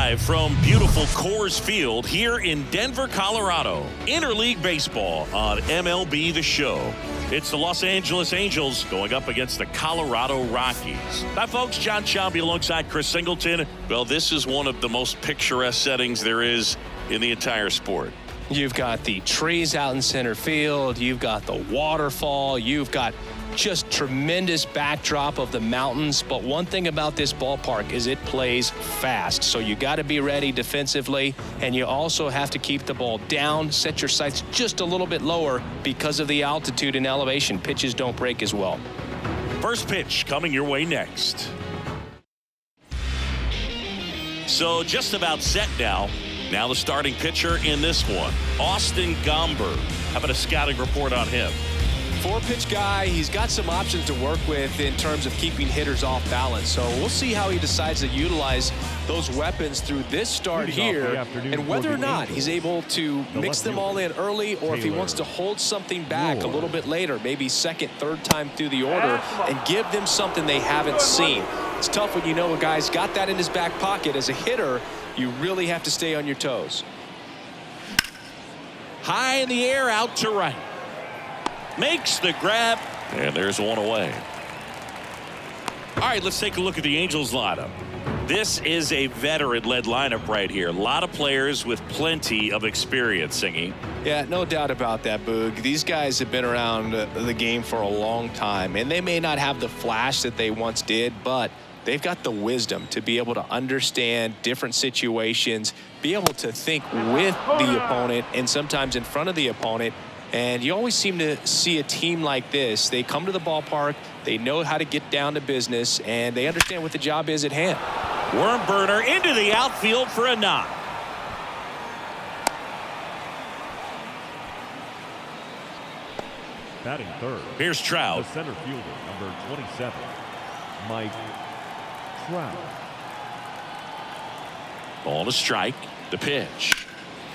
Live from beautiful Coors Field here in Denver, Colorado. Interleague baseball on MLB The Show. It's the Los Angeles Angels going up against the Colorado Rockies. Hi, folks. John Schaub alongside Chris Singleton. Well, this is one of the most picturesque settings there is in the entire sport. You've got the trees out in center field. You've got the waterfall. You've got just tremendous backdrop of the mountains. But one thing about this ballpark is it plays fast. So you got to be ready defensively. And you also have to keep the ball down, set your sights just a little bit lower because of the altitude and elevation. Pitches don't break as well. First pitch coming your way next. So just about set now. Now the starting pitcher in this one, Austin Gomber. How about a scouting report on him? 4-pitch guy. He's got some options to work with in terms of keeping hitters off balance. So we'll see how he decides to utilize those weapons through this start here, and whether or not he's able to mix them all in early, or if he wants to hold something back a little bit later, maybe second, third time through the order, and give them something they haven't seen. It's tough when you know a guy's got that in his back pocket. As a hitter, you really have to stay on your toes. High in the air, out to right. Makes the grab, and there's one away. All right, let's take a look at the Angels lineup. This is a veteran-led lineup right here. A lot of players with plenty of experience, Singy. Yeah, no doubt about that, Boog. These guys have been around the game for a long time, and they may not have the flash that they once did, but they've got the wisdom to be able to understand different situations, be able to think with the opponent and sometimes in front of the opponent. And you always seem to see a team like this. They come to the ballpark, they know how to get down to business, and they understand what the job is at hand. Worm burner into the outfield for a knock. Batting third. Here's Trout. The center fielder, number 27, Mike Trout. Ball to strike. The pitch.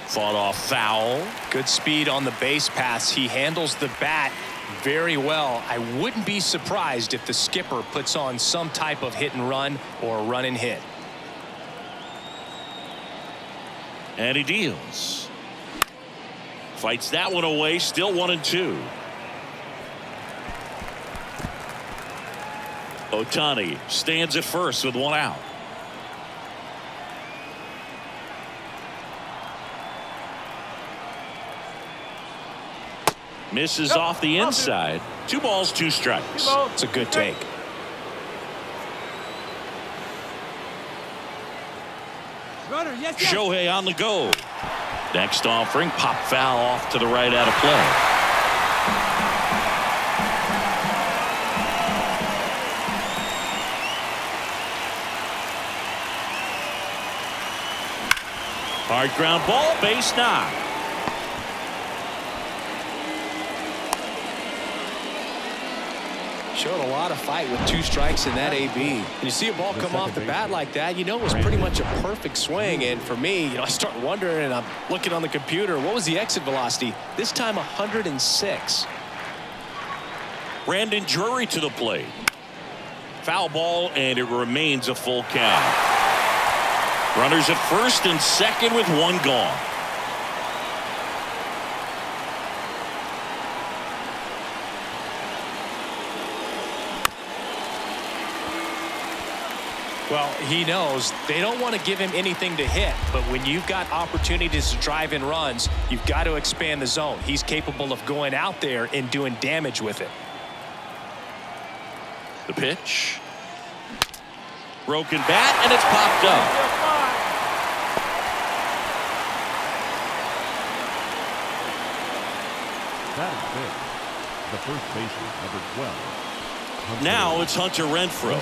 Fought off foul. Good speed on the base paths. He handles the bat very well. I wouldn't be surprised if the skipper puts on some type of hit and run or a run and hit. And he deals. Fights that one away. Still 1-2. Ohtani stands at first with one out. Misses off the inside. 2 balls, 2 strikes. It's a good take. Shohei on the go. Next offering, pop foul off to the right, out of play. Hard ground ball, base knock. Showed a lot of fight with 2 strikes in that AB. When you see a ball come off the bat like that, you know it was pretty much a perfect swing. And for me, I start wondering, and I'm looking on the computer, what was the exit velocity? This time 106. Brandon Drury to the plate. Foul ball, and it remains a full count. Runners at first and second with 1 gone. Well, he knows they don't want to give him anything to hit, but when you've got opportunities to drive in runs, you've got to expand the zone. He's capable of going out there and doing damage with it. The pitch. Broken bat, and it's popped up. Batting fifth. The first baseman, number 12. Now it's Hunter Renfroe.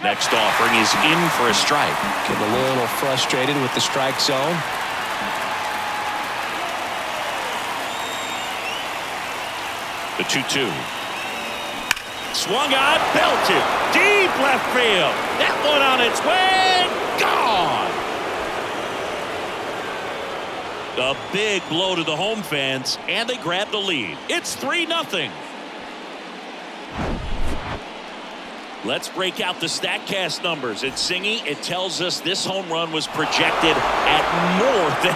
Next offering is in for a strike. Getting a little frustrated with the strike zone. The 2-2. Swung on, belted, deep left field. That one on its way, gone. A big blow to the home fans, and they grab the lead. It's 3-0. Let's break out the StatCast numbers. It's Singy. It tells us this home run was projected at more than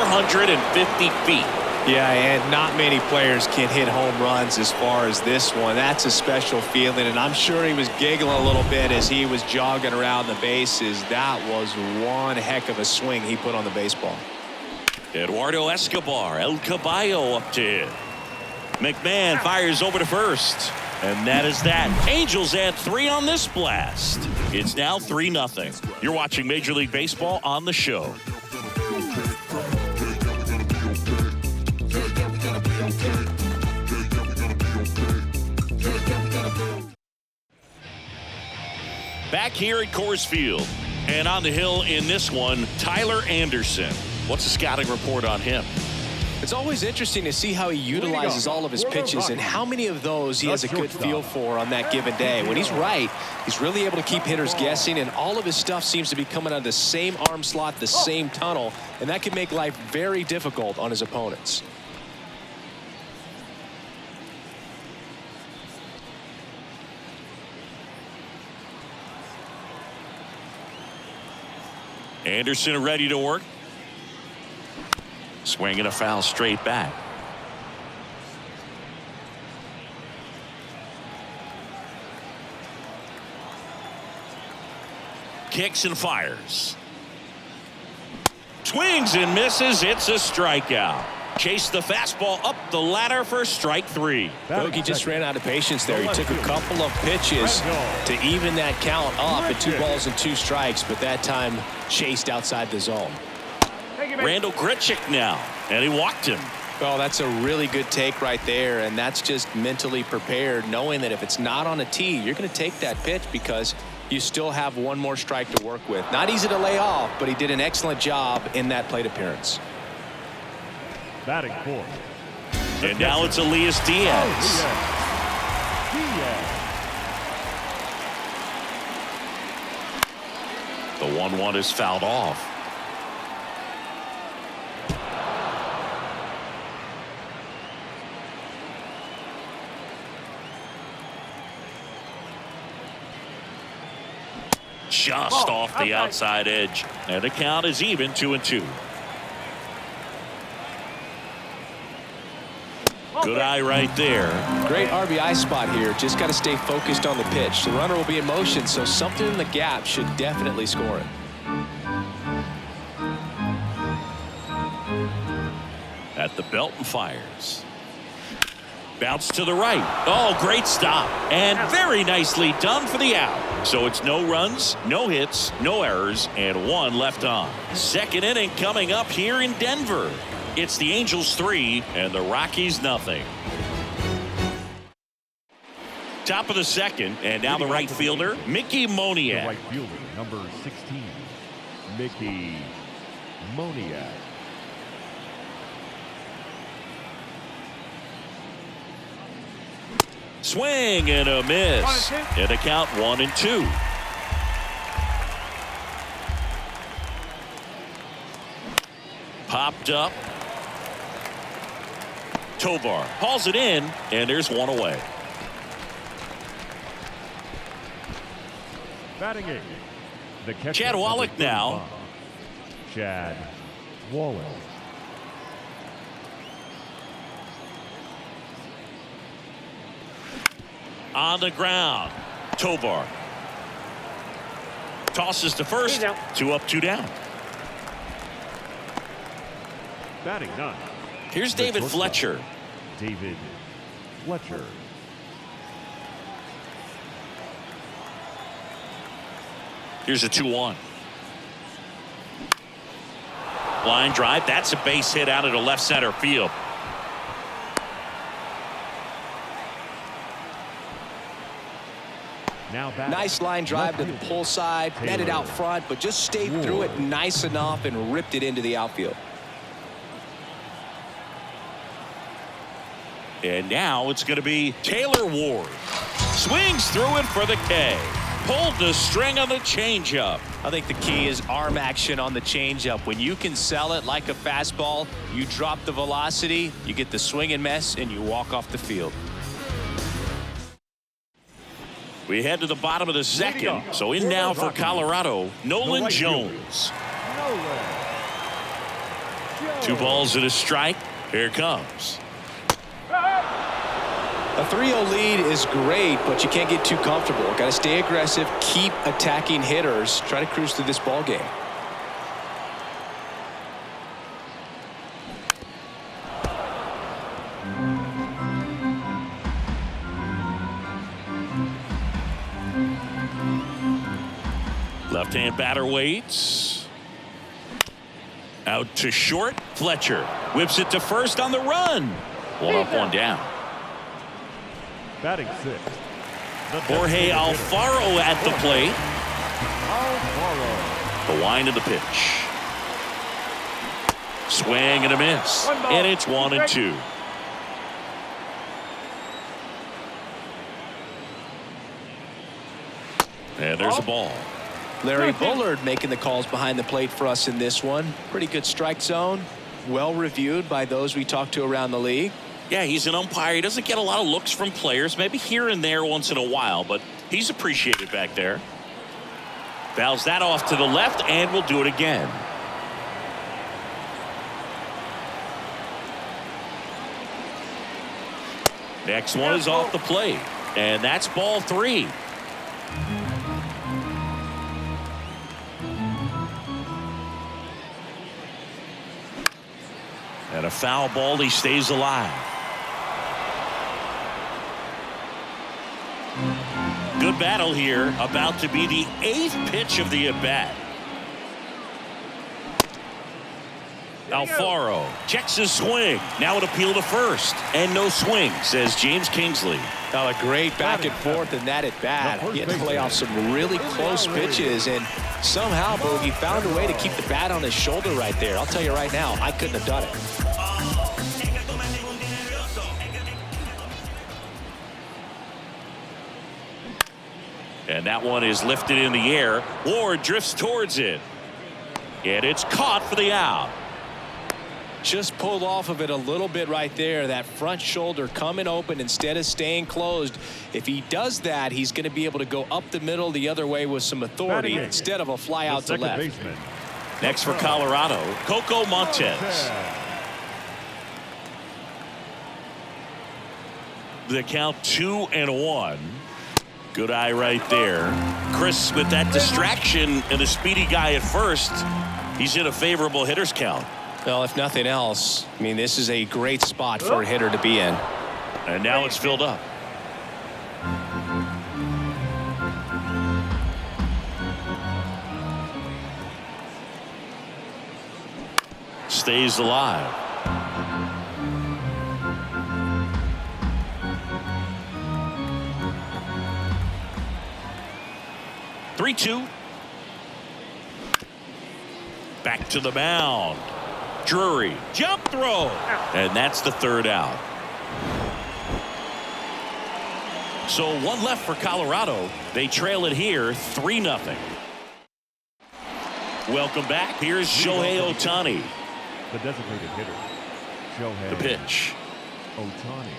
450 feet. Yeah, and not many players can hit home runs as far as this one. That's a special feeling, and I'm sure he was giggling a little bit as he was jogging around the bases. That was one heck of a swing he put on the baseball. Eduardo Escobar, El Caballo up to hit. McMahon fires over to first. And that is that. Angels add 3 on this blast. It's now 3-0. You're watching Major League Baseball on the show. Back here at Coors Field. And on the hill in this one, Tyler Anderson. What's the scouting report on him? It's always interesting to see how he utilizes all of his pitches and how many of those he has a good feel for on that given day. When he's right, he's really able to keep hitters guessing, and all of his stuff seems to be coming out of the same arm slot, the same tunnel, and that can make life very difficult on his opponents. Anderson ready to work. Swinging a foul straight back. Kicks and fires. Swings and misses. It's a strikeout. Chase the fastball up the ladder for strike 3. Bogey just ran out of patience there. He took a couple of pitches to even that count up at 2 balls and 2 strikes, but that time chased outside the zone. Randall Grichuk now, and he walked him. Oh, that's a really good take right there, and that's just mentally prepared, knowing that if it's not on a tee, you're going to take that pitch because you still have one more strike to work with. Not easy to lay off, but he did an excellent job in that plate appearance. Batting fourth. And now it's Elias Diaz. The 1-1 is fouled off. Just off the outside edge, and the count is even 2-2. Good eye right there. Great RBI spot here. Just got to stay focused on the pitch. The runner will be in motion, so something in the gap should definitely score it. At the belt and fires. Bounce to the right. Oh, great stop. And very nicely done for the out. So it's no runs, no hits, no errors, and 1 left on. Second inning coming up here in Denver. It's the Angels 3 and the Rockies nothing. Top of the second, and now the right fielder, Mickey Moniak. The right fielder, number 16, Mickey Moniak. Swing and a miss. And a count 1-2. Popped up. Tovar hauls it in, and there's 1 away. Batting 8. The catcher, Chad Wallach now. Chad Wallach. On the ground. Tovar tosses to first. 2 up, 2 down. Batting 9. Here's David Fletcher. David Fletcher. Here's a 2-1. Line drive. That's a base hit out of the left center field. Nice line drive to the pull side, netted out front, but just stayed through it nice enough and ripped it into the outfield. And now it's going to be Taylor Ward. Swings through it for the K. pulled the string on the changeup. I think the key is arm action on the changeup. When you can sell it like a fastball, you drop the velocity, you get the swing and miss, and you walk off the field. We head to the bottom of the second. So in now for Colorado, Nolan Jones. 2 balls and a strike. Here it comes. A 3-0 lead is great, but you can't get too comfortable. Got to stay aggressive, keep attacking hitters, try to cruise through this ball game. Left-hand batter waits. Out to short. Fletcher whips it to first on the run. 1 up, 1 down. Batting 6. Jorge Alfaro at the plate. The wind of the pitch. Swing and a miss. And it's 1-2. And there's a ball. Larry Bullard making the calls behind the plate for us in this one. Pretty good strike zone. Well reviewed by those we talked to around the league. Yeah, he's an umpire. He doesn't get a lot of looks from players, maybe here and there once in a while, but he's appreciated back there. Fouls that off to the left, and we'll do it again. Next one is off the plate, and that's ball 3. And a foul ball, he stays alive. Good battle here, about to be the 8th pitch of the at-bat. Alfaro checks his swing. Now an appeal to first. And no swing, says James Kingsley. Oh, a great back and forth in that at bat. He had to play off some really close pitches, and somehow Boogie found a way to keep the bat on his shoulder right there. I'll tell you right now, I couldn't have done it. And that one is lifted in the air. Ward drifts towards it. And it's caught for the out. Just pulled off of it a little bit right there. That front shoulder coming open instead of staying closed. If he does that, he's going to be able to go up the middle the other way with some authority instead of a fly out to left. Baseman. Next for Colorado, Coco Montes. The count 2-1. Good eye right there. Chris with that distraction and a speedy guy at first. He's in a favorable hitter's count. Well, if nothing else, I mean, this is a great spot for a hitter to be in. And now it's filled up. Stays alive. Three-two. Back to the mound. Drury, jump throw, and that's the 3rd out. So 1 left for Colorado. They trail it here 3-0. Welcome back. Here's Shohei Ohtani. The designated hitter, Shohei. The pitch. Ohtani.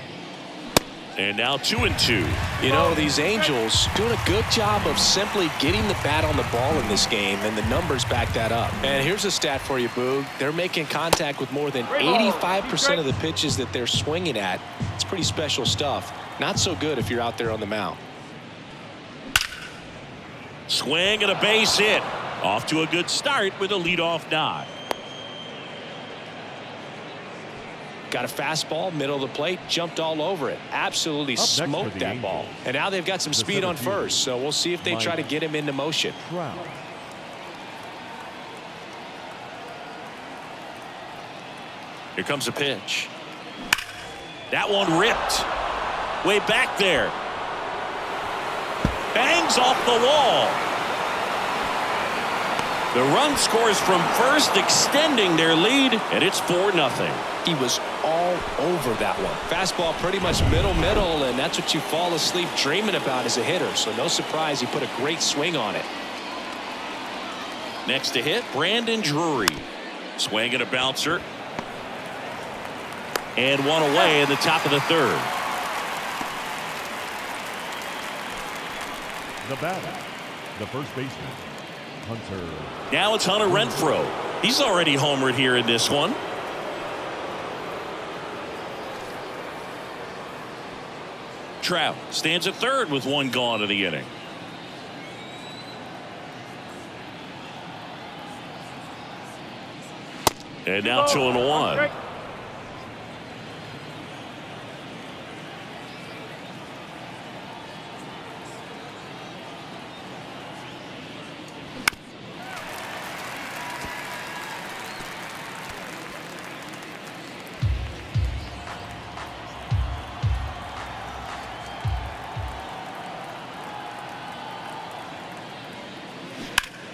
And now 2-2. You know, these Angels doing a good job of simply getting the bat on the ball in this game, and the numbers back that up. And here's a stat for you, Boog. They're making contact with more than 85% of the pitches that they're swinging at. It's pretty special stuff. Not so good if you're out there on the mound. Swing and a base hit. Off to a good start with a leadoff knock. Got a fastball, middle of the plate, jumped all over it. Absolutely smoked that ball. And now they've got some speed on first, so we'll see if they try to get him into motion. Here comes a pitch. That one ripped. Way back there. Bangs off the wall. The run scores from first, extending their lead, and it's 4-0. He was all over that one. Fastball pretty much middle, and that's what you fall asleep dreaming about as a hitter. So no surprise he put a great swing on it. Next to hit, Brandon Drury. Swing and a bouncer. And one away in the top of the third. The batter, the first baseman, Hunter. Now it's Hunter Renfroe. He's already homered here in this one. Trout stands at third with one gone in the inning. And now 2-1.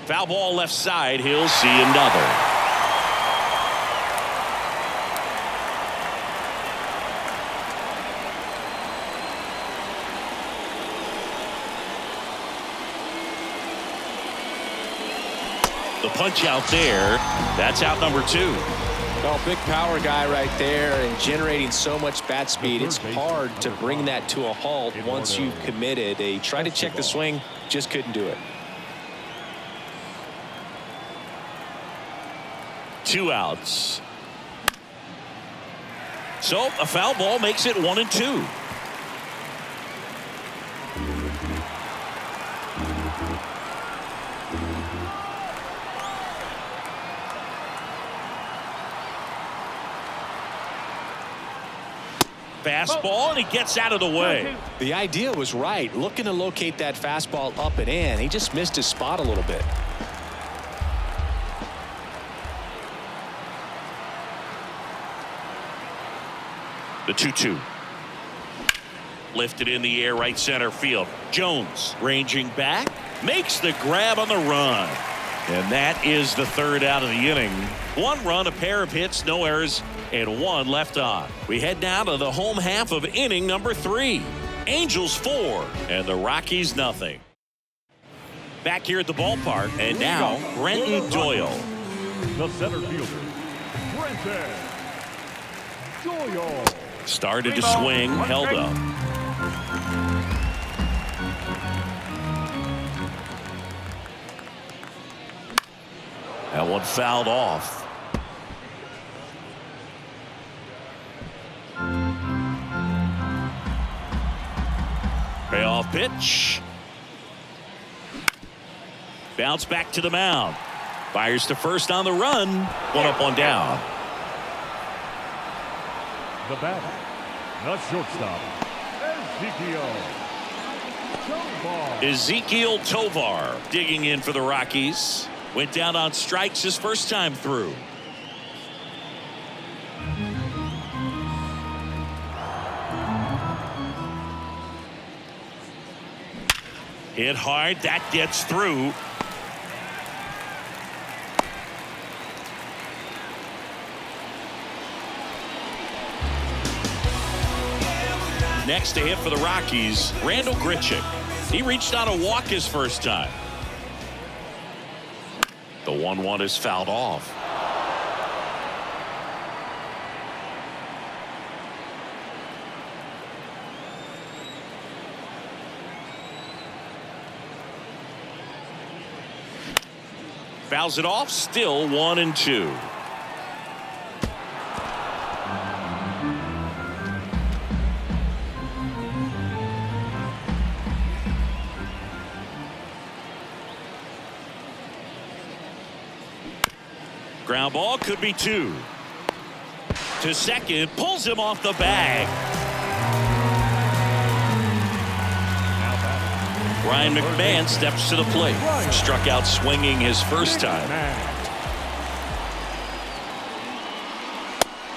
Foul ball left side. He'll see another. The punch out there. That's out number 2. Well, big power guy right there and generating so much bat speed. It's hard to bring that to a halt once you've committed. They tried to check the swing, just couldn't do it. 2 outs. So a foul ball makes it 1-2. Fastball, and he gets out of the way. The idea was right, looking to locate that fastball up and in. He just missed his spot a little bit. The 2-2. Lifted in the air, right center field. Jones ranging back, makes the grab on the run. And that is the third out of the inning. 1 run, a pair of hits, no errors, and 1 left on. We head now to the home half of inning number 3. Angels 4 and the Rockies nothing. Back here at the ballpark, and now Brenton Doyle. The center fielder, Brenton Doyle. Started to swing, held up. That one fouled off. Payoff pitch. Bounce back to the mound. Fires to first on the run. 1 up, 1 down. The batter, the shortstop, Ezequiel Tovar digging in for the Rockies. Went down on strikes his first time through. Hit hard, that gets through. Next to hit for the Rockies, Randall Grichuk. He reached on a walk his first time. The 1-1 is fouled off. Fouls it off, still 1-2. Ground ball, could be 2. To second, pulls him off the bag. Ryan McMahon steps to the plate. Struck out swinging his first time.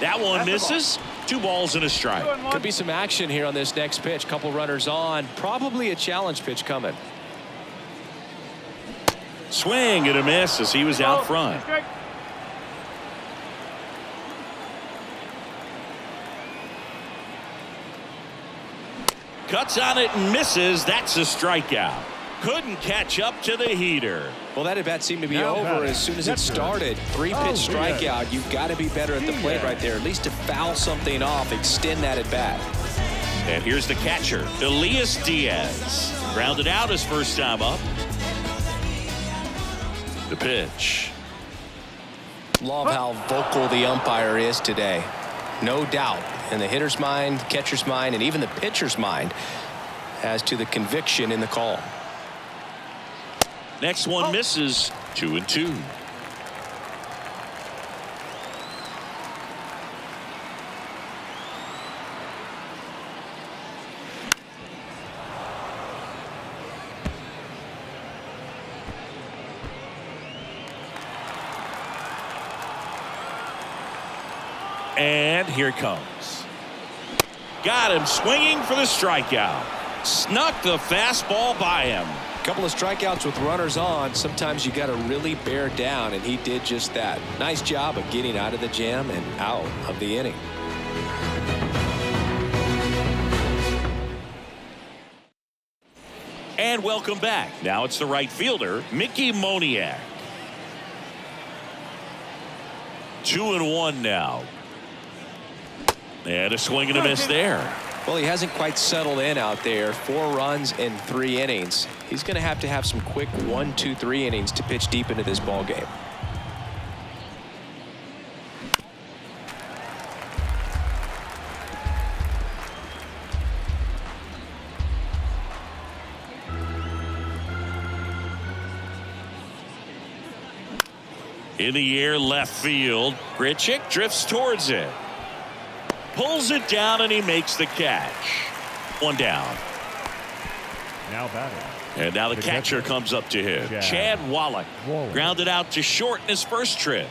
That one misses. 2 balls and a strike. Could be some action here on this next pitch. Couple runners on. Probably a challenge pitch coming. Swing and a miss as he was out front. Cuts on it and misses. That's a strikeout. Couldn't catch up to the heater. Well, that at bat seemed to be over as soon as it started. 3-pitch strikeout. You've got to be better at the plate right there, at least to foul something off, extend that at bat. And here's the catcher, Elias Diaz. Grounded out his first time up. The pitch. Love how vocal the umpire is today. No doubt in the hitter's mind, catcher's mind, and even the pitcher's mind as to the conviction in the call. Next one misses. 2-2. And here it comes. Got him swinging for the strikeout. Snuck the fastball by him. Couple of strikeouts with runners on. Sometimes you got to really bear down, and he did just that. Nice job of getting out of the jam and out of the inning. And welcome back. Now it's the right fielder, Mickey Moniak. 2-1 now. And a swing and a miss there. Well, he hasn't quite settled in out there. 4 runs in 3 innings. He's going to have some quick 1, 2, 3 innings to pitch deep into this ball game. In the air, left field. Grichuk drifts towards it. Pulls it down, and he makes the catch. 1 down. Now batting. And now the catcher comes up to him. Chad Wallach. Grounded out to short in his first trip.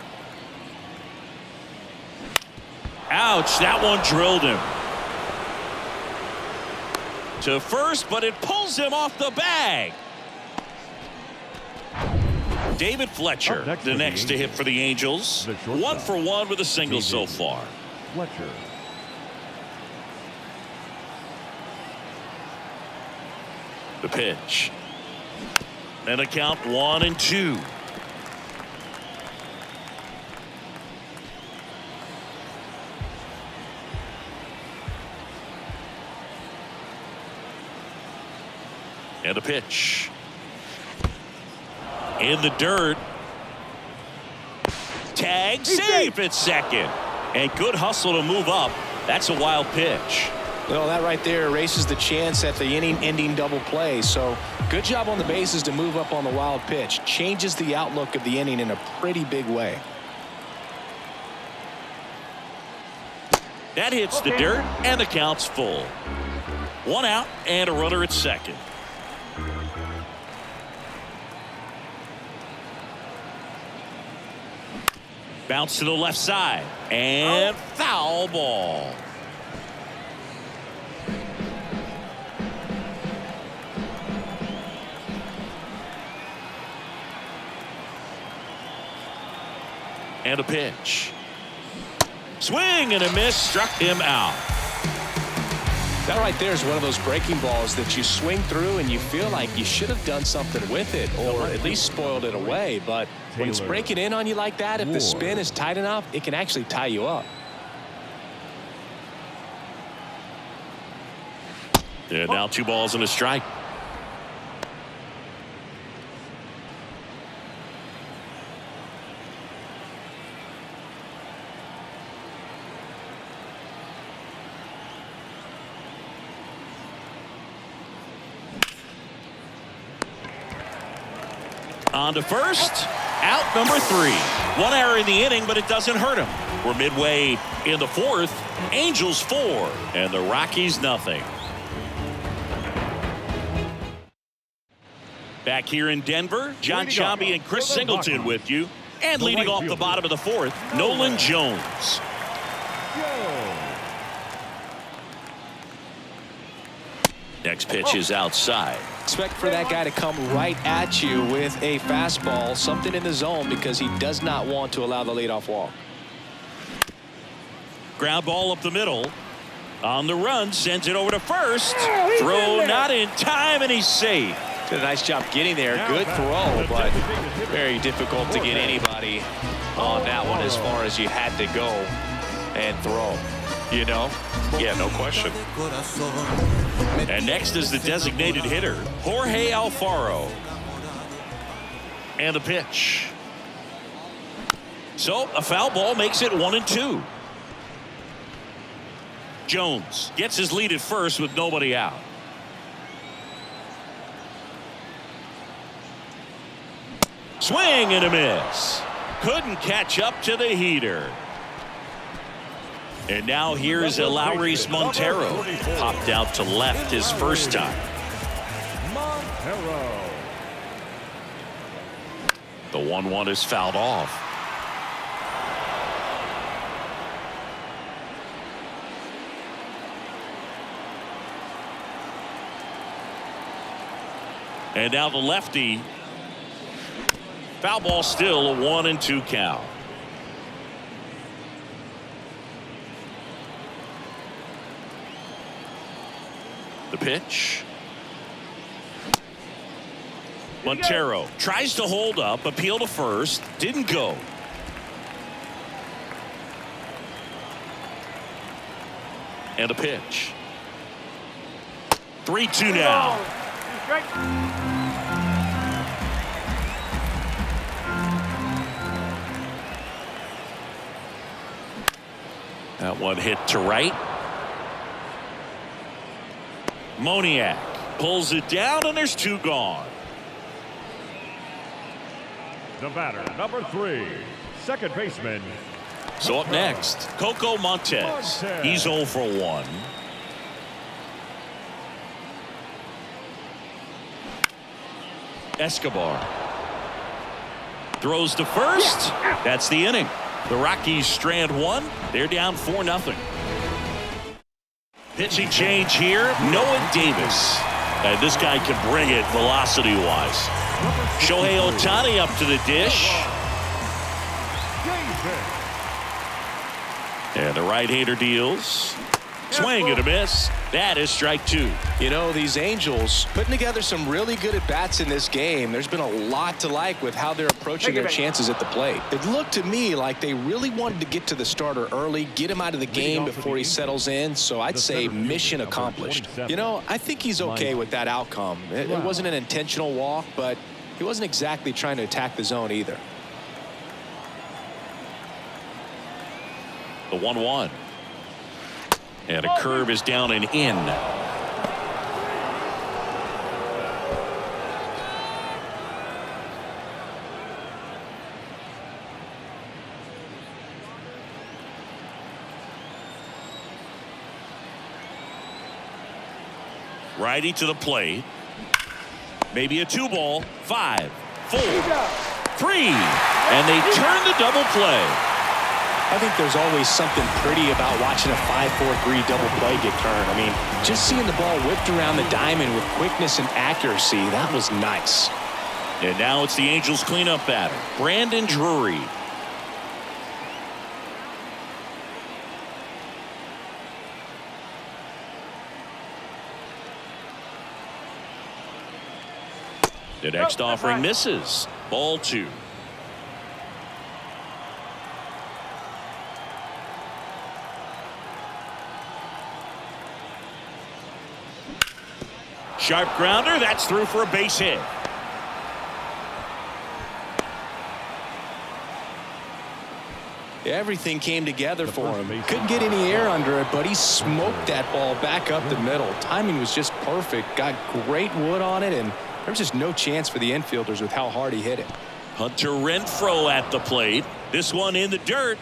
Ouch, that one drilled him. To first, but it pulls him off the bag. David Fletcher, the next to hit for the Angels. 1 for 1 with a single so far. Fletcher. The pitch. And a count 1-2. And a pitch. In the dirt. Tag safe at second. And good hustle to move up. That's a wild pitch. Well, that right there erases the chance at the inning-ending double play. So good job on the bases to move up on the wild pitch. Changes the outlook of the inning in a pretty big way. That hits the dirt, and the count's full. 1 out and a runner at second. Bounce to the left side, and foul ball. And a pitch. Swing and a miss, struck him out. That right there is one of those breaking balls that you swing through and you feel like you should have done something with it or at least spoiled it away. But when it's breaking in on you like that, if the spin is tight enough, it can actually tie you up. And now 2 balls and a strike. On to first, out number 3. 1 error in the inning, but it doesn't hurt him. We're midway in the 4th. Angels 4 and the Rockies nothing. Back here in Denver, John Sciambi and Chris Singleton with you. And leading off the bottom of the 4th, Nolan Jones. Next pitch is outside. Expect for that guy to come right at you with a fastball, something in the zone, because he does not want to allow the leadoff walk. Ground ball up the middle. On the run, sends it over to first. Throw not in time, and he's safe. Did a nice job getting there. Good throw, but very difficult to get anybody on that one as far as you had to go and throw. You know? Yeah, no question. And next is the designated hitter, Jorge Alfaro. And the pitch. So a foul ball makes it 1-2. Jones gets his lead at first with nobody out. Swing and a miss. Couldn't catch up to the heater. And now here's Eleuris Montero. Popped out to left his first time. Montero. The 1-1 is fouled off. And now the lefty. Foul ball, still a 1-2 count. The pitch. Montero tries to hold up, appeal to first, didn't go. And a pitch. 3-2 now. That one hit to right. Moniak pulls it down, and there's 2 gone. The batter, number 3, second baseman. So up next, Coco Montes. He's 0 for 1. Escobar throws to first. That's the inning. The Rockies strand 1. They're down 4-0. Pitching change here, Noah Davis. And this guy can bring it velocity-wise. Shohei Ohtani up to the dish. And the right-hander deals. Swing and a miss. That is strike 2. You know, these Angels putting together some really good at-bats in this game. There's been a lot to like with how they're approaching their chances at the plate. It looked to me like they really wanted to get to the starter early, get him out of the game before he settles in. So I'd say mission accomplished. You know, I think he's okay with that outcome. It wasn't an intentional walk, but he wasn't exactly trying to attack the zone either. The 1-1. And a curve is down and in. Righty to the plate. Maybe a 2-ball. 5, 4, 3. And they turn the double play. I think there's always something pretty about watching a 5-4-3 double play get turned. I mean, just seeing the ball whipped around the diamond with quickness and accuracy, that was nice. And now it's the Angels cleanup batter, Brandon Drury. The next offering misses. Ball 2. Sharp grounder. That's through for a base hit. Everything came together for him. Couldn't get any air under it, but he smoked that ball back up the middle. Timing was just perfect. Got great wood on it, and there was just no chance for the infielders with how hard he hit it. Hunter Renfroe at the plate. This one in the dirt.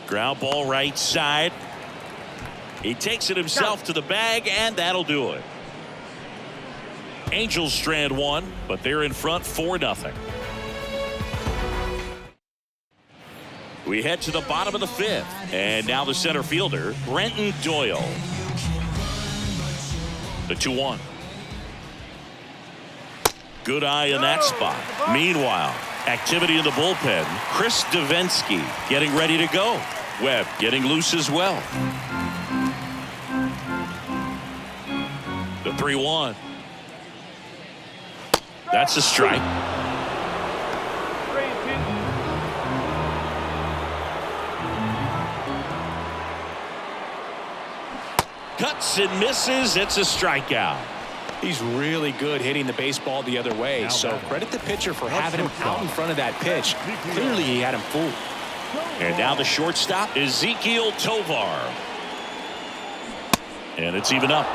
Ground ball right side. He takes it himself to the bag, and that'll do it. Angels strand 1, but they're in front 4-0. We head to the bottom of the 5th, and now the center fielder, Brenton Doyle. The 2-1. Good eye in that spot. Meanwhile, activity in the bullpen. Chris Davinsky getting ready to go. Webb getting loose as well. The 3-1. That's a strike. Cuts and misses. It's a strikeout. He's really good hitting the baseball the other way, so credit the pitcher for having him out in front of that pitch. Clearly he had him fooled. And now the shortstop, Ezekiel Tovar. And it's even up.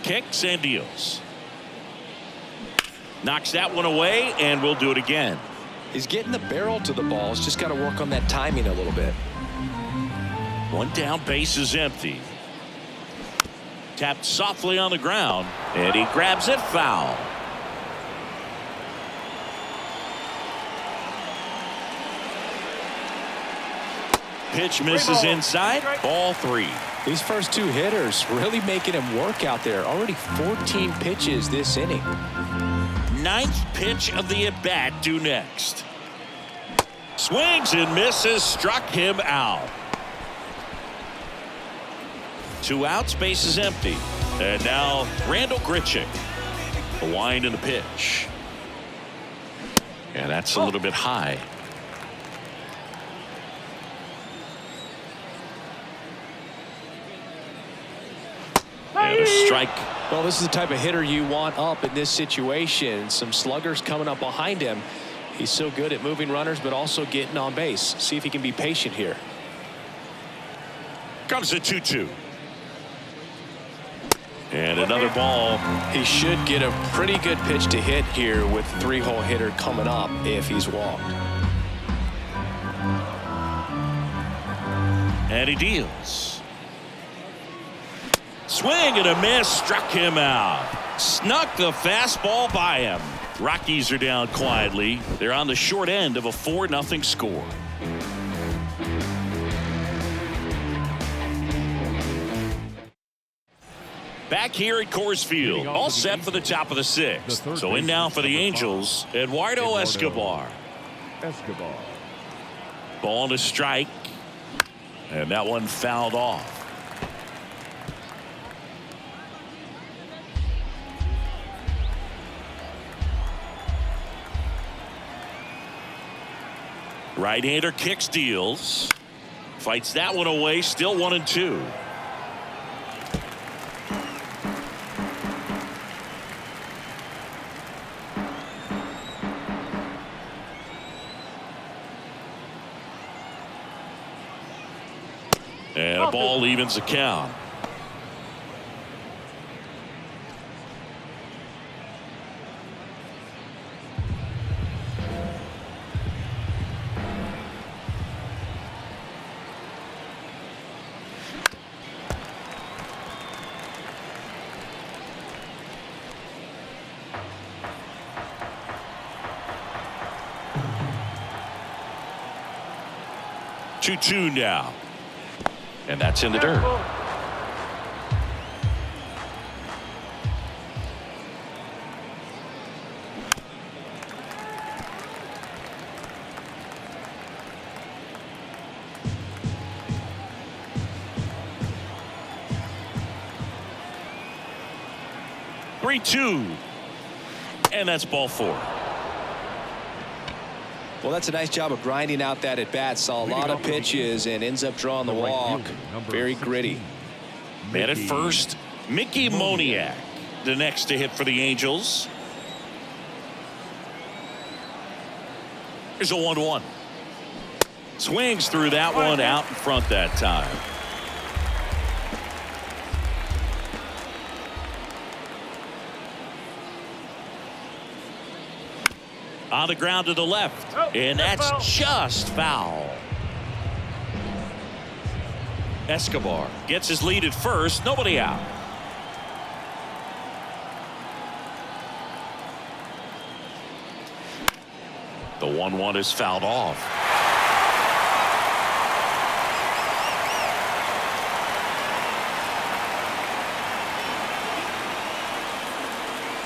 Kicks and deals. Knocks that one away, and we'll do it again. He's getting the barrel to the ball. He's just got to work on that timing a little bit. One down, base is empty. Tapped softly on the ground, and he grabs it foul. Pitch misses inside. Ball 3. These first 2 hitters really making him work out there. Already 14 pitches this inning. 9th pitch of the at-bat due next. Swings and misses. Struck him out. 2 outs. Base is empty. And now Randall Grichuk. The wind and the pitch. And that's a little bit high. And a strike. Well, this is the type of hitter you want up in this situation. Some sluggers coming up behind him. He's so good at moving runners, but also getting on base. See if he can be patient here. Comes the 2-2. And another ball. He should get a pretty good pitch to hit here with 3-hole hitter coming up if he's walked. And he deals. Swing and a miss. Struck him out. Snuck the fastball by him. Rockies are down quietly. They're on the short end of a 4-0 score. Back here at Coors Field, all set for the top of the 6th. So in now for the Angels, Eduardo Escobar. Ball to strike. And that one fouled off. Right-hander kicks, deals. Fights that one away. Still 1-2. And a ball evens the count. Two now. And that's in the dirt. Three-two. And that's ball 4. Well, that's a nice job of grinding out that at bat. Saw a lot of pitches and ends up drawing the walk. Very gritty. Man at first, Mickey Moniak, the next to hit for the Angels. Here's a 1-1. Swings through that one, out in front that time. On the ground to the left, and that's just foul. Escobar gets his lead at first, nobody out. The 1-1 is fouled off.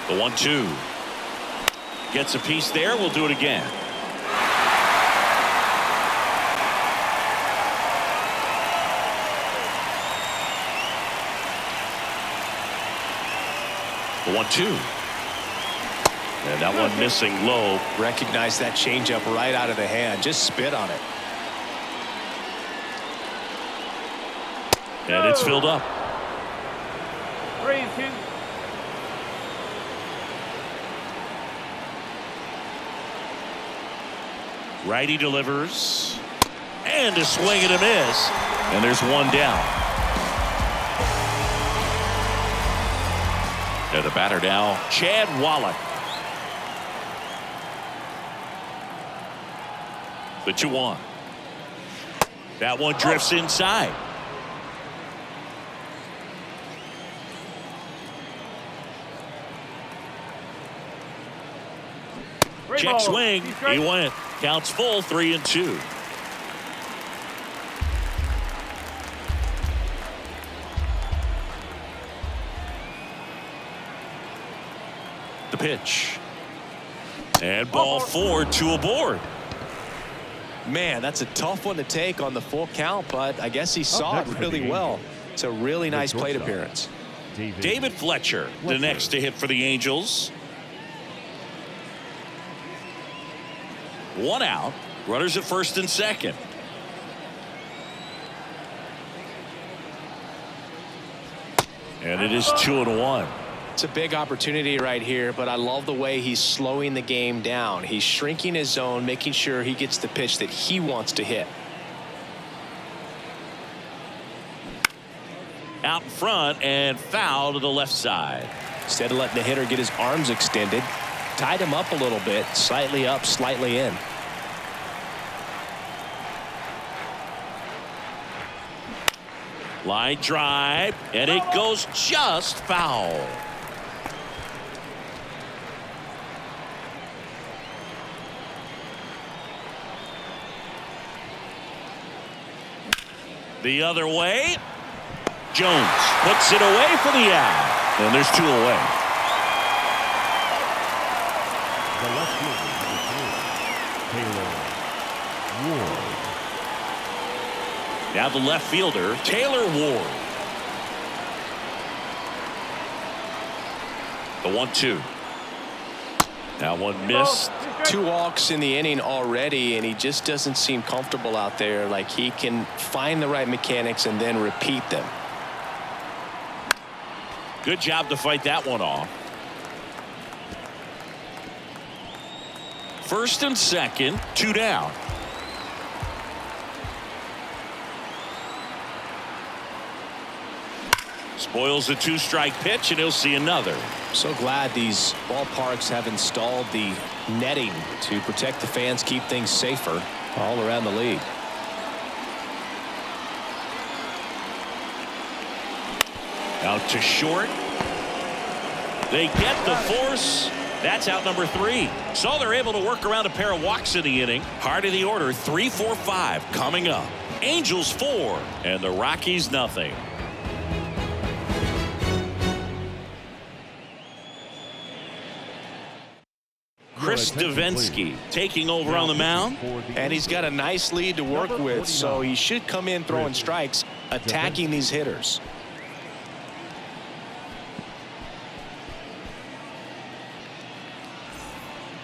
The 1-2 gets a piece there. We'll do it again. The 1-2. And that one missing low. Recognize that changeup right out of the hand. Just spit on it. And it's filled up. 3-2. Righty delivers. And a swing and a miss. And there's one down. And the batter now, Chad Wallach. The 2-1. That one drifts inside. Check swing. He went. Counts full, 3-2. The pitch. And ball 4, 2 aboard. Man, that's a tough one to take on the full count, but I guess he saw it really well. It's a really nice plate appearance. David Fletcher, the next to hit for the Angels. 1 out. Runners at first and second. And it is 2-1. It's a big opportunity right here, but I love the way he's slowing the game down. He's shrinking his zone, making sure he gets the pitch that he wants to hit. Out in front and foul to the left side. Instead of letting the hitter get his arms extended, tied him up a little bit, slightly up, slightly in. Line drive, and it goes just foul. The other way. Jones puts it away for the out. And there's 2 away. The left fielder, Taylor Ward. Now the left fielder, Taylor Ward. The 1-2. Now one missed. 2 walks in the inning already, and he just doesn't seem comfortable out there. Like he can find the right mechanics and then repeat them. Good job to fight that one off. First and second, 2 down. Spoils the 2-strike pitch, and he'll see another. So glad these ballparks have installed the netting to protect the fans, keep things safer all around the league. Out to short. They get the force. That's out number 3. So they're able to work around a pair of walks in the inning. Heart of the order, 3, 4, 5 coming up. Angels 4 and the Rockies nothing. Chris Davinsky taking over on the mound. And he's got a nice lead to work with, so he should come in throwing strikes, attacking these hitters.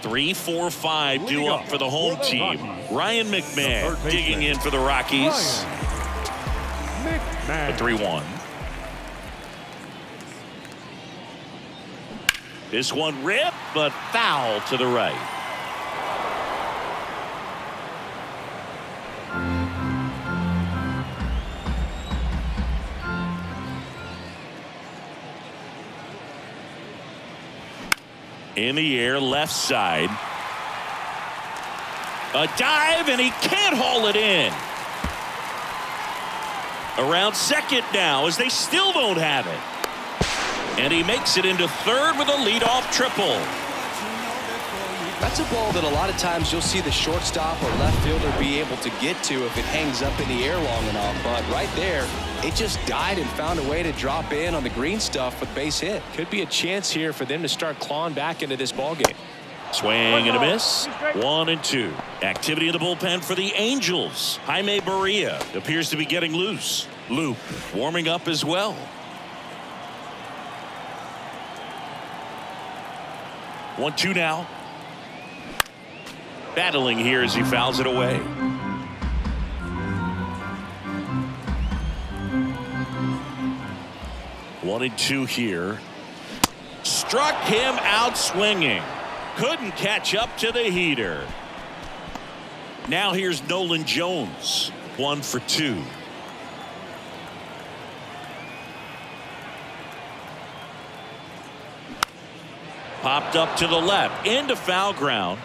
Three, 4, 5 due up for the home team. Ryan McMahon digging in for the Rockies. The 3-1. This one ripped, but foul to the right. In the air, left side. A dive, and he can't haul it in. Around second now, as they still don't have it. And he makes it into third with a leadoff triple. That's a ball that a lot of times you'll see the shortstop or left fielder be able to get to if it hangs up in the air long enough. But right there, it just died and found a way to drop in on the green stuff for the base hit. Could be a chance here for them to start clawing back into this ball game. Swing and a miss. 1-2. Activity in the bullpen for the Angels. Jaime Barria appears to be getting loose. Loop warming up as well. 1-2 now. Battling here as he fouls it away. One and two here. Struck him out swinging. Couldn't catch up to the heater. Now here's Nolan Jones. 1 for 2. Popped up to the left into foul ground.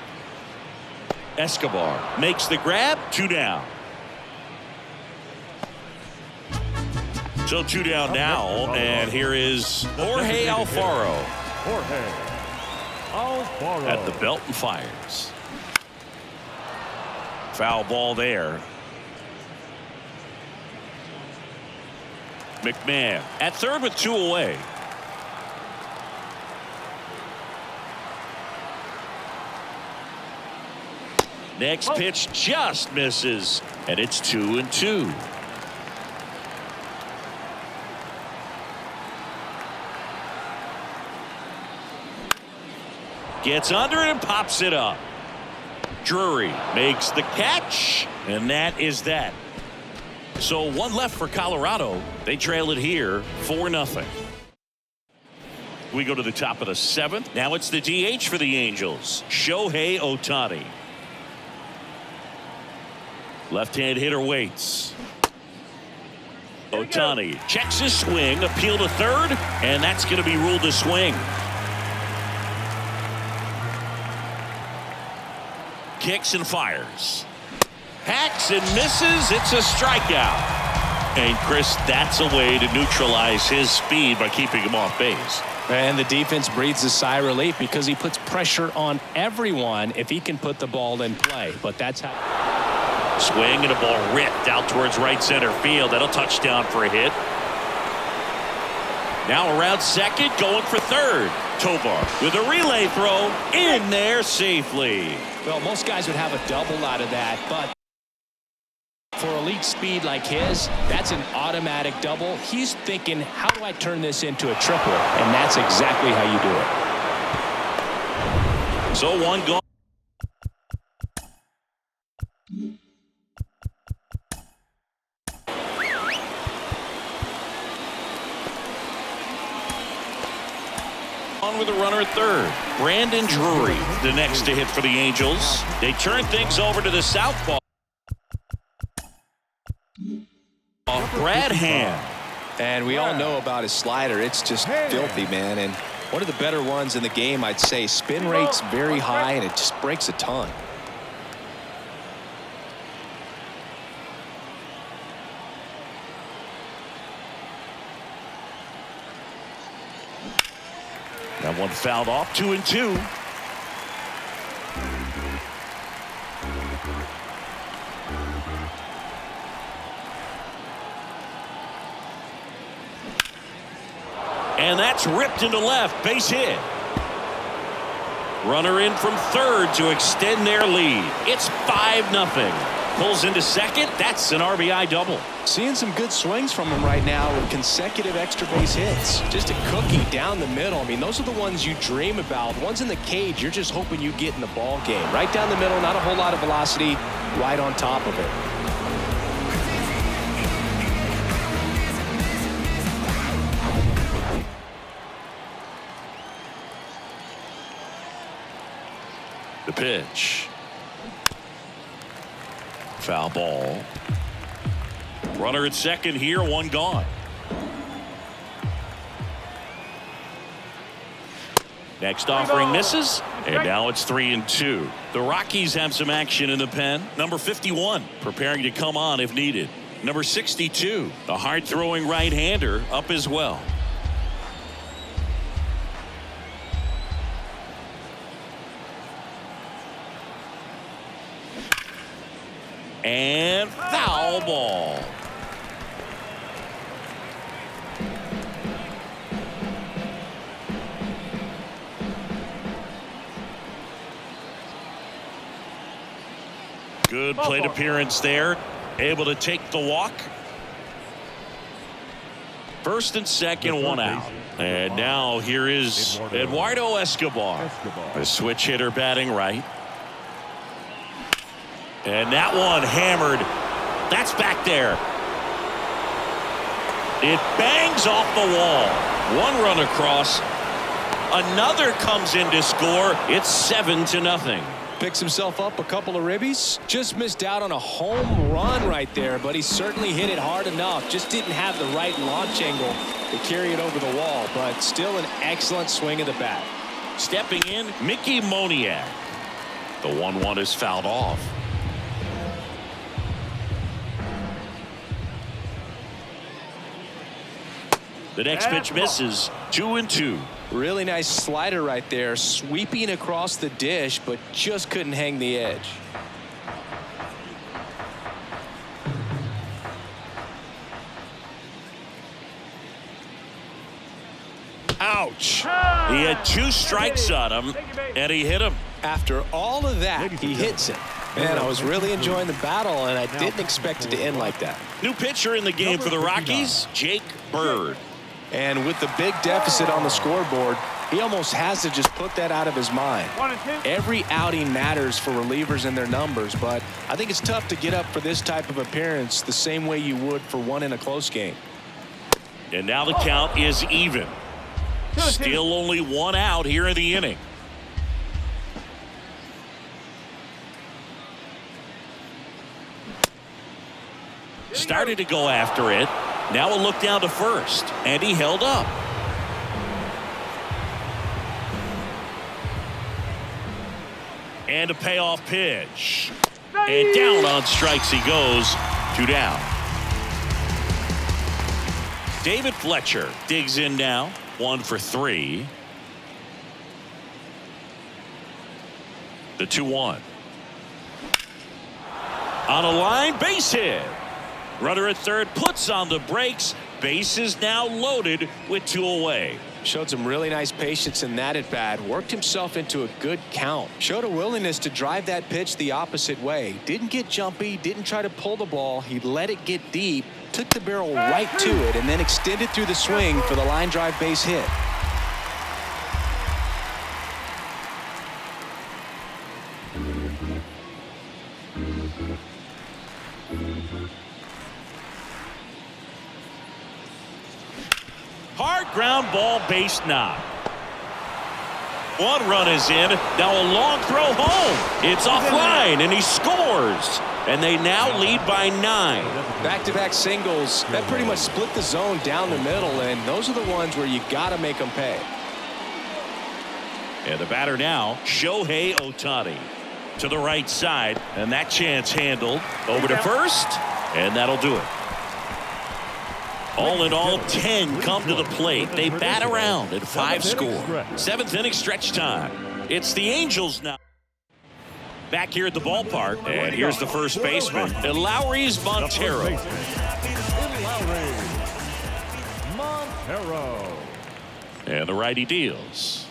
Escobar makes the grab. 2 down. So 2 down now, and here is Jorge Alfaro. At the belt and fires. Foul ball there. McMahon at third with 2 away. Next pitch just misses, and it's 2-2. Gets under it and pops it up. Drury makes the catch, and that is that. So 1 left for Colorado. They trail it here 4-0. We go to the top of the 7th. Now it's the DH for the Angels, Shohei Ohtani. Left-hand hitter waits. Ohtani checks his swing, appeal to third, and that's going to be ruled a swing. Kicks and fires. Hacks and misses. It's a strikeout. And Chris, that's a way to neutralize his speed by keeping him off base. And the defense breathes a sigh of relief because he puts pressure on everyone if he can put the ball in play. But that's how. Swing and a ball ripped out towards right center field. That'll touchdown for a hit. Now around second, going for third. Tovar with a relay throw in there safely. Well, most guys would have a double out of that, but for elite speed like his, that's an automatic double. He's thinking, how do I turn this into a triple? And that's exactly how you do it. So 1 gone. On with a runner at third. Brandon Drury, the next to hit for the Angels. They turn things over to the southpaw. Brad Hand. And we all know about his slider. It's just filthy, man. And one of the better ones in the game, I'd say. Spin rate's very high, and it just breaks a ton. That one fouled off. 2-2. And that's ripped into left. Base hit. Runner in from third to extend their lead. It's 5-0. Pulls into second. That's an RBI double. Seeing some good swings from him right now with consecutive extra base hits. Just a cookie down the middle. I mean, those are the ones you dream about. Ones in the cage, you're just hoping you get in the ball game. Right down the middle, not a whole lot of velocity, right on top of it. The pitch. Foul ball. Runner at second here, 1 gone. Next offering misses, and now it's 3-2. The Rockies have some action in the pen. Number 51 preparing to come on if needed. Number 62, the hard-throwing right-hander, up as well. And foul ball. Good plate appearance there. Able to take the walk. First and second, one out. And now here is Eduardo Escobar. A switch hitter batting right. And that one hammered. That's back there. It bangs off the wall. One run across. Another comes in to score. It's 7-0. Picks himself up a couple of ribbies. Just missed out on a home run right there, but he certainly hit it hard enough. Just didn't have the right launch angle to carry it over the wall, but still an excellent swing of the bat. Stepping in, Mickey Moniak. The 1-1 is fouled off. The next pitch misses. 2-2. Really nice slider right there, sweeping across the dish, but just couldn't hang the edge. Ouch. He had 2 strikes on him, and he hit him. After all of that, he hits it. Man, I was really enjoying the battle, and I didn't expect it to end like that. New pitcher in the game for the Rockies, Jake Bird. And with the big deficit on the scoreboard, he almost has to just put that out of his mind. Every outing matters for relievers and their numbers, but I think it's tough to get up for this type of appearance the same way you would for one in a close game. And now the count is even. Still only 1 out here in the inning. Started to go after it. Now a look down to first, and he held up. And a payoff pitch. And down on strikes he goes. 2 down. David Fletcher digs in now. 1 for 3. The 2-1. On a line, base hit. Runner at third puts on the brakes. Base is now loaded with 2 away. Showed some really nice patience in that at bat. Worked himself into a good count. Showed a willingness to drive that pitch the opposite way. Didn't get jumpy. Didn't try to pull the ball. He let it get deep. Took the barrel right to it and then extended through the swing for the line drive base hit. Hard ground ball, base knock. 1 run is in. Now a long throw home. It's offline, and he scores. And they now lead by 9. Back-to-back singles. That pretty much split the zone down the middle, and those are the ones where you got to make them pay. And the batter now, Shohei Ohtani. To the right side, and that chance handled. Over to first, and that'll do it. All in all, 10 come to the plate. They bat around and 5 score. 7th inning stretch time. It's the Angels now. Back here at the ballpark, and here's the first baseman, Lowry's Montero. Montero. And the righty deals.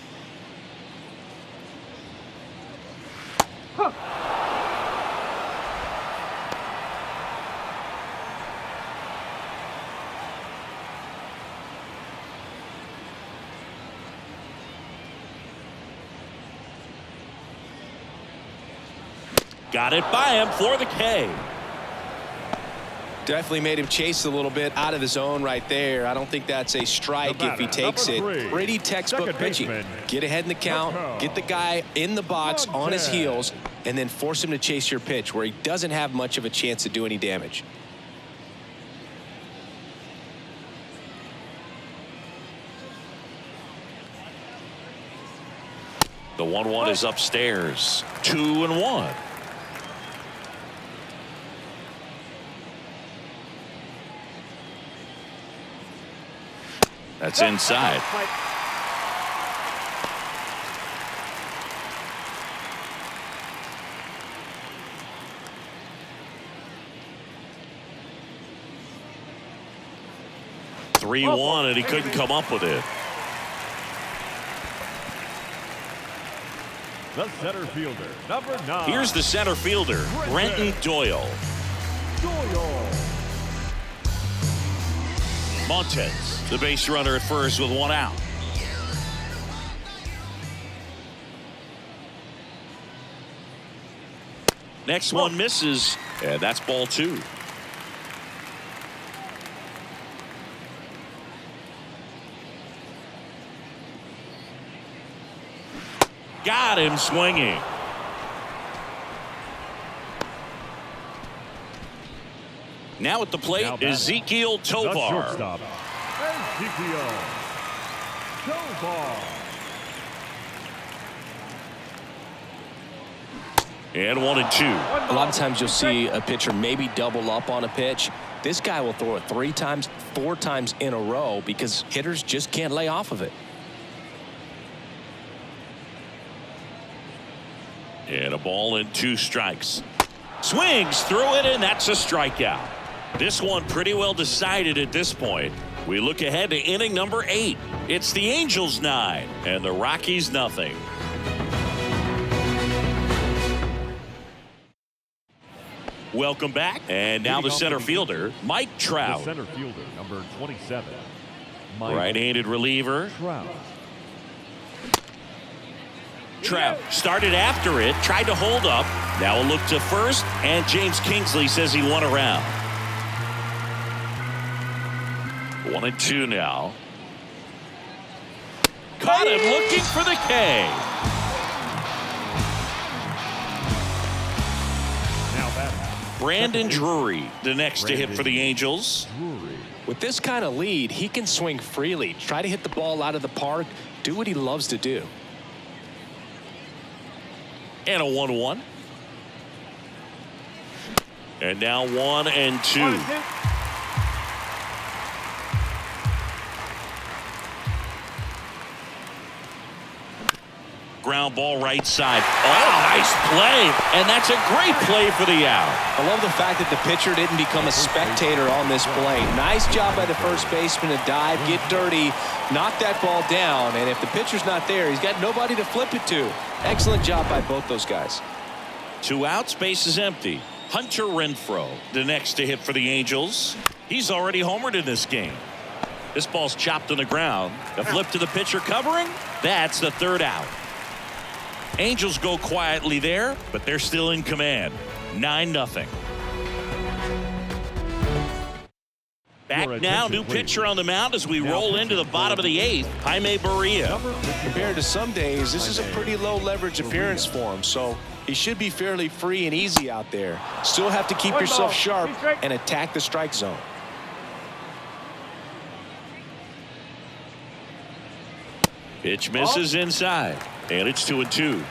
Got it by him for the K. Definitely made him chase a little bit out of the zone right there. I don't think that's a strike if he takes it. Pretty textbook pitching. Get ahead in the count, get the guy in the box on his heels, and then force him to chase your pitch where he doesn't have much of a chance to do any damage. The 1-1 is upstairs. 2-1. That's inside. 3-1, and he couldn't come up with it. The center fielder, number 9. Here's the center fielder, Brenton Doyle. Montez, the base runner at first with 1 out. Next one misses, and that's ball 2. Got him swinging. Now at the plate, Ezekiel Tovar. The shortstop, Ezekiel Tovar. And 1-2. A lot of times you'll see a pitcher maybe double up on a pitch. This guy will throw it 3 times, 4 times in a row because hitters just can't lay off of it. And a ball and 2 strikes. Swings through it, and that's a strikeout. This one pretty well decided at this point. We look ahead to inning number 8. It's the Angels 9 and the Rockies nothing. Welcome back, and now the center fielder, Mike Trout. The center fielder, number 27. Right-handed reliever. Trout. Started after it, tried to hold up. Now a look to first, and James Kingsley says he won around. 1-2 now. Caught him looking for the K. Now that Brandon Drury, the next to hit for the Angels. With this kind of lead, he can swing freely, try to hit the ball out of the park, do what he loves to do. And a 1-1. And now 1-2. Ground ball right side. Oh, nice play. And that's a great play for the out. I love the fact that the pitcher didn't become a spectator on this play. Nice job by the first baseman to dive, get dirty, knock that ball down. And if the pitcher's not there, he's got nobody to flip it to. Excellent job by both those guys. 2 outs, base is empty. Hunter Renfroe, the next to hit for the Angels. He's already homered in this game. This ball's chopped on the ground. A flip to the pitcher covering. That's the 3rd out. Angels go quietly there, but they're still in command. 9-0. Back now, new pitcher on the mound as we roll into the bottom of the 8th. Jaime Barria. Compared to some days, this is a pretty low leverage appearance for him, so he should be fairly free and easy out there. Still have to keep yourself sharp and attack the strike zone. Pitch misses inside, and it's 2-2.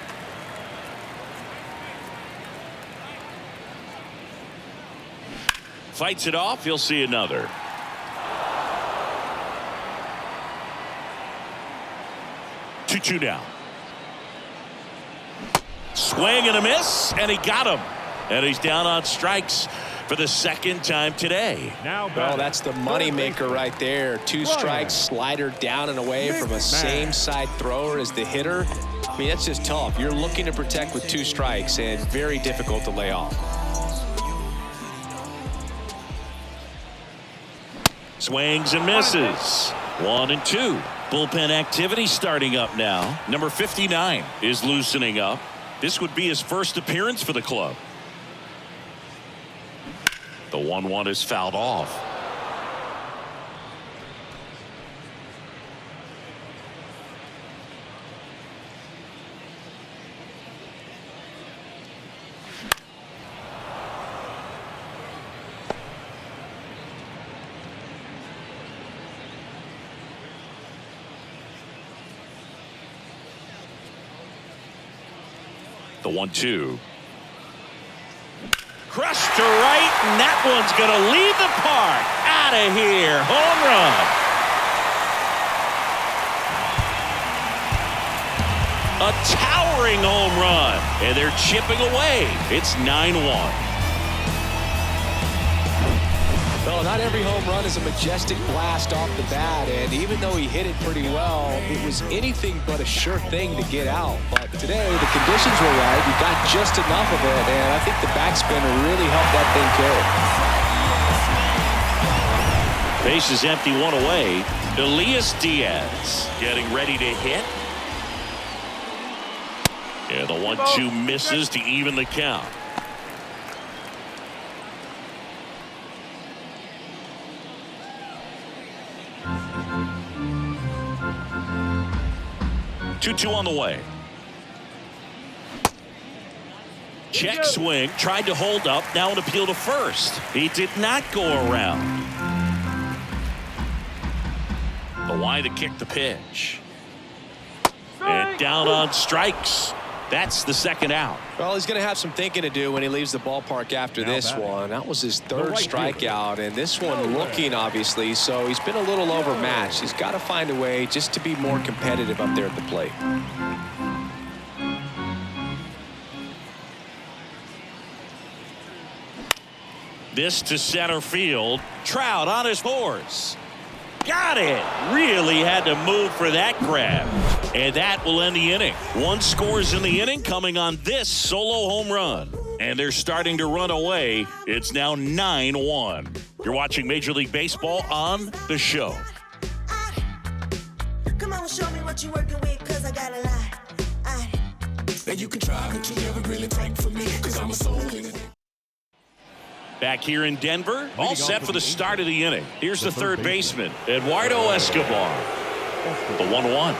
Fights it off. He'll see another. Two now. Swing and a miss, and he got him. And he's down on strikes for the 2nd time today. Now well, that's the money maker right there. 2 strikes, slider down and away from a same side thrower as the hitter. I mean, that's just tough. You're looking to protect with 2 strikes and very difficult to lay off. Swings and misses. 1-2. Bullpen activity starting up now. Number 59 is loosening up. This would be his first appearance for the club. The 1-1 is fouled off. The 1-2. Crushed to right, and that one's going to leave the park. Out of here. Home run. A towering home run. And they're chipping away. It's 9-1. Well, not not every home run is a majestic blast off the bat, and even though he hit it pretty well, it was anything but a sure thing to get out. But today, the conditions were right. He got just enough of it, and I think the backspin really helped that thing carry. Base is empty, one away. Elias Diaz getting ready to hit. Yeah, the 1-2 misses to even the count. Two on the way. Check swing, tried to hold up, now an appeal to first. He did not go around. The wide to kick the pitch. And down on strikes. That's the second out. Well, he's going to have some thinking to do when he leaves the ballpark after this one. That was his third strikeout, and this one looking, obviously, so he's been a little overmatched. He's got to find a way just to be more competitive up there at the plate. This to center field. Trout on his horse. Got it. Really had to move for that grab. And that will end the inning. One scores in the inning coming on this solo home run. And they're starting to run away. It's now 9-1. You're watching Major League Baseball on The Show. Come on, show me what you're working with, cause I got a lot. And you can try, but you never really think for me, cause I'm a soul in it. Back here in Denver, all set for the start of the inning. Here's the third baseman, Eduardo Escobar. The 1-1.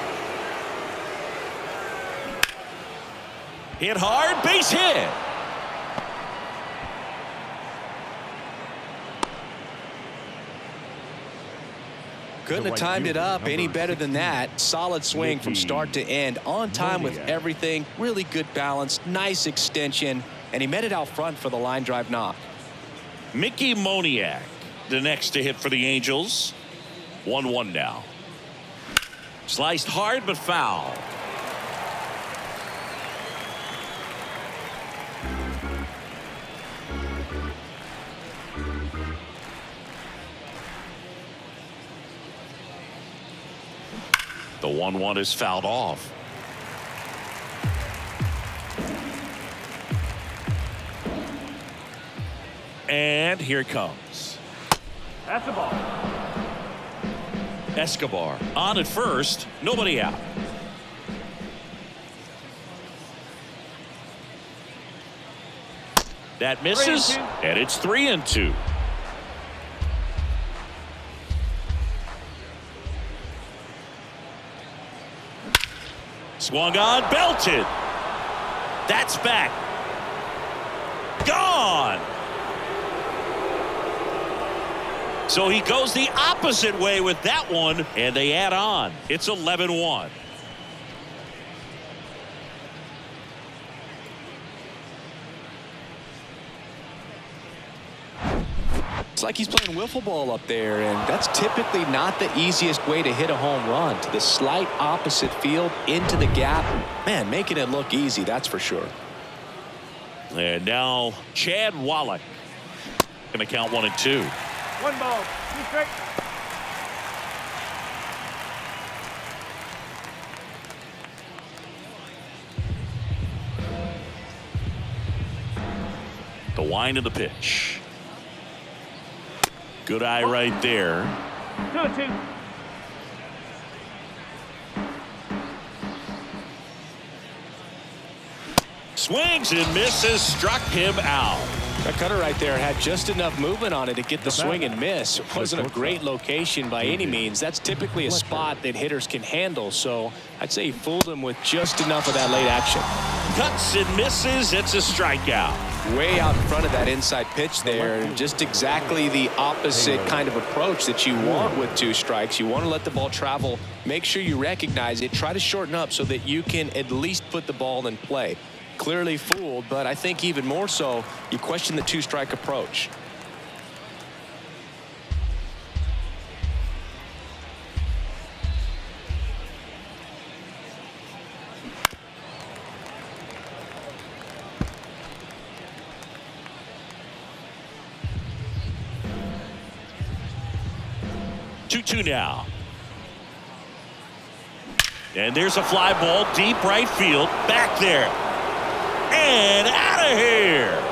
Hit hard, base hit. Couldn't have timed it up any better than that. Solid swing from start to end. On time with everything. Really good balance. Nice extension. And he met it out front for the line drive knock. Mickey Moniak, the next to hit for the Angels. 1-1 now. Sliced hard but foul. The 1-1 is fouled off. And here it comes. That's the ball. Escobar on at first, nobody out. That misses, and it's 3-2. Swung on, belted. That's back. Gone. So he goes the opposite way with that one, and they add on. It's 11-1. It's like he's playing wiffle ball up there, and that's typically not the easiest way to hit a home run. To the slight opposite field, into the gap. Man, making it look easy, that's for sure. And now Chad Wallach. Going to count 1-2. 1 ball, 2 strikes. The wind of the pitch. Good eye right there. 2-2. Swings and misses, struck him out. That cutter right there had just enough movement on it to get the swing and miss. It wasn't a great location by any means. That's typically a spot that hitters can handle. So I'd say he fooled him with just enough of that late action. Cuts and misses. It's a strikeout. Way out in front of that inside pitch there. Just exactly the opposite kind of approach that you want with 2 strikes. You want to let the ball travel. Make sure you recognize it. Try to shorten up so that you can at least put the ball in play. Clearly fooled, but I think even more so, you question the 2-strike approach. 2-2 now. And there's a fly ball deep right field. Back there. And out of here.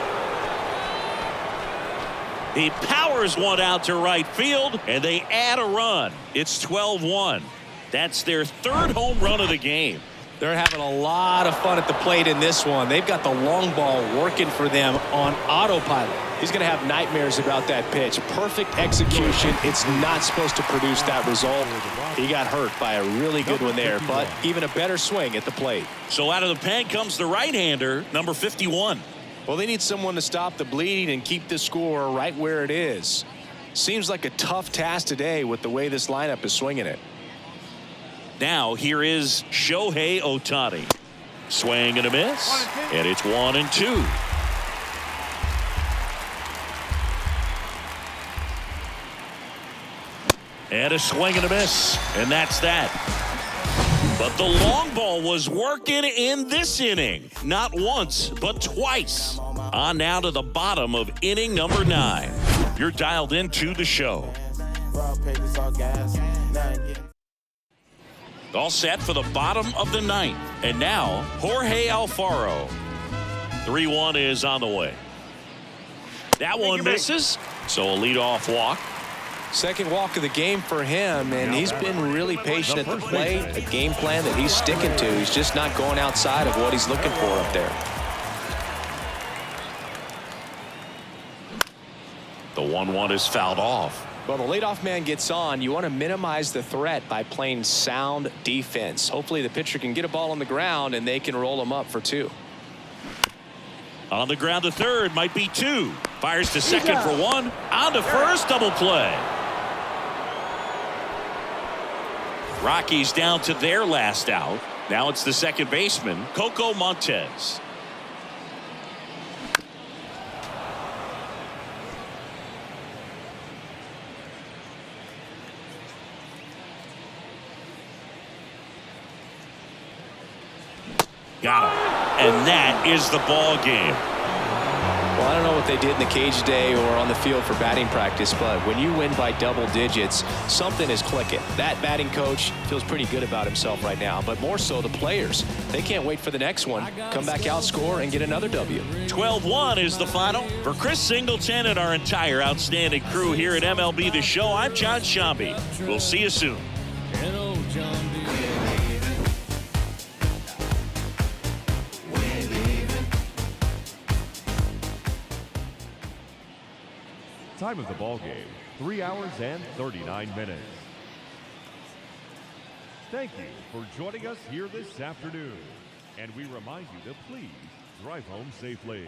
He powers one out to right field, and they add a run. It's 12-1. That's their third home run of the game. They're having a lot of fun at the plate in this one. They've got the long ball working for them on autopilot. He's going to have nightmares about that pitch. Perfect execution. It's not supposed to produce that result. He got hurt by a really good one there, but even a better swing at the plate. So out of the pen comes the right-hander, number 51. Well, they need someone to stop the bleeding and keep the score right where it is. Seems like a tough task today with the way this lineup is swinging it. Now here is Shohei Ohtani. Swing and a miss. And it's 1-2. And a swing and a miss. And that's that. But the long ball was working in this inning. Not once, but twice. On now to the bottom of inning number 9. You're dialed into the show. All set for the bottom of the 9th. And now, Jorge Alfaro. 3-1 is on the way. That one misses. So a leadoff walk. Second walk of the game for him, and he's been really patient at the plate. A game plan that he's sticking to. He's just not going outside of what he's looking for up there. The 1-1 is fouled off. Well, the leadoff man gets on. You want to minimize the threat by playing sound defense. Hopefully the pitcher can get a ball on the ground and they can roll him up for 2. On the ground to third, might be 2. Fires to second for 1. On to first, double play. Rockies down to their last out. Now it's the second baseman, Coco Montez. Got him. And that is the ball game. Well, I don't know what they did in the cage today or on the field for batting practice, but when you win by double digits, something is clicking. That batting coach feels pretty good about himself right now, but more so the players. They can't wait for the next one. Come back out, score, and get another W. 12-1 is the final. For Chris Singleton and our entire outstanding crew here at MLB The Show, I'm John Shambi. We'll see you soon. Time of the ball game, 3 hours and 39 minutes. Thank you for joining us here this afternoon. And we remind you to please drive home safely.